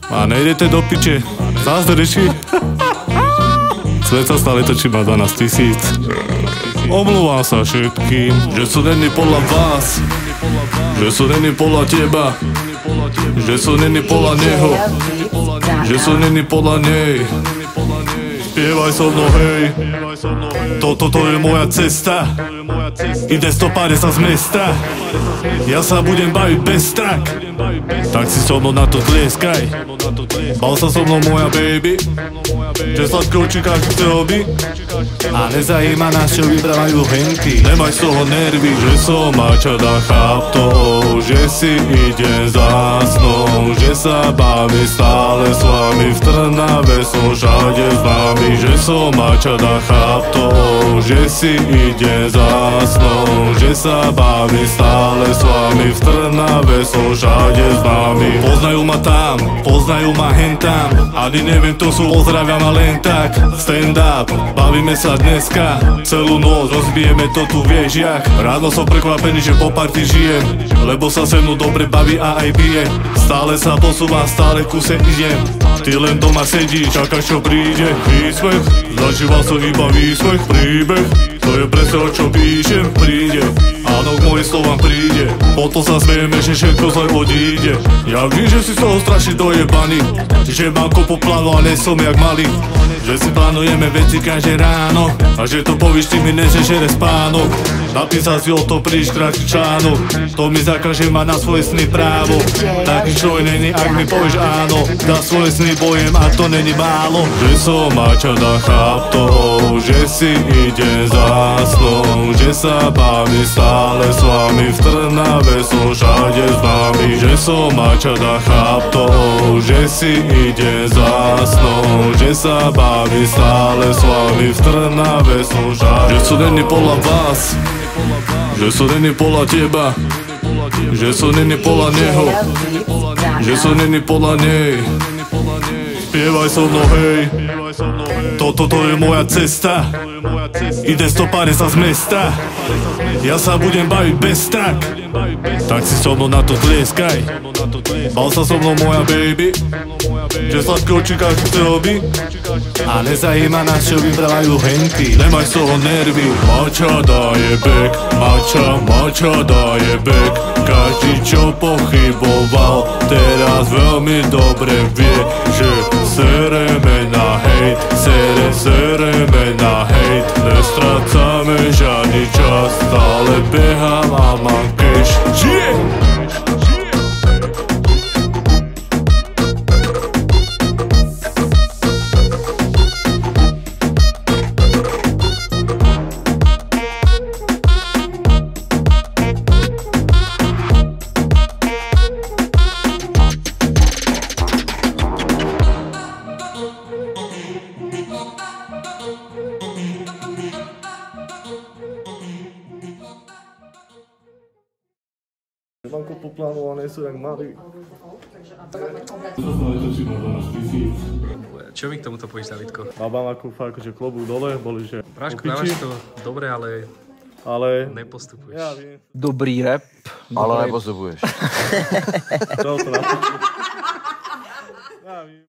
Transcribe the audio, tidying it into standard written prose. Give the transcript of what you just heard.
A nejdete do piče. Zázdreči. Svet sa stále točí, má 12 000. Omluvám sa všetkým, že sú není podľa vás, že sú není podľa teba, že sú není podľa neho, že sú není podľa nej. Spievaj so mnou, hej. Toto je moja cesta. Ide stopáre sa z mesta. Ja sa budem baviť bez tak. Tak si so mnou na to tlieskaj. Bal sa so mnou moja baby, že sladkou či každý chce oby. A nezajíma nás, čo vybrávajú henky. Nemaj z toho nervy, že som mačada cháptou, že si ide za snou, že sa baví stále s vami. V Trnave som všade s vami, že som mačada cháptou, že si ide za snou, že sa baví stále s vami. V Trnave som všade s vami. Poznajú ma tam, poznajú ma hentam, ani neviem, to sú, pozdraviam ma len tak. Stand up, bavíme sa dneska, celú noc rozbijeme to tu v Ježiach. Ráno som prekvapený, že po party žijem, lebo sa se mnou dobre baví a aj bije. Stále sa posúvam, stále kuse idem. Ty len doma sedíš, čakáš čo príde. Výsmech, zažíval som iba výsmech. Príbeh, to je presne o čo píšem. Príde, áno, k mojim slovám príde. Potom sa smejeme, že všetko zle odíde. Ja vím, že si z toho strašne dojebaný, že mám kopu plánu a nesom jak malý, že si plánujeme veci každé ráno a že to povíš, ty mi nežere spánok. Napísal si o tom príliš krátky článok, to mi zakaže mať na svoje sny právo. Taký človek není, ak mi povieš áno. Za svoje sny bojem a to není málo. Že som mačada cháptou, že si ide za snou, že sa baví stále s vami. V Trnave som všade s vami. Že som mačada cháptou, že si ide za snou, že sa baví stále s vami. V Trnave som všade. Že sú není podľa vás, že sú není podľa teba, že sú není podľa neho, že sú není podľa nej. Spievaj so mnou, hej. Toto je moja cesta. Ide stopáre sa z mesta. Ja sa budem baviť bez tak. Tak si so mnou na to tlieskaj. Bal sa so mnou moja baby, že sladkou či každý chce oby. A nezajíma nás, čo vybrávajú henky. Nemaj z toho nervy. Mačada je back, mačada je back. Každý, čo pochyboval, teraz veľmi dobre vie, že sereme na hejt, sereme na hejt. Nestrácame žiadny čas, stále behám a mám cash. Mám kopu plánu a nie sú jak malí. Čo mi k tomuto povieš, Davidko? Baba má kúfa akože klobúk dole, boli že... Práško, dávaš to dobre, ale nepostupuješ. Ja viem. Dobrý rap. Ale nepostupuješ. To na... Ja viem.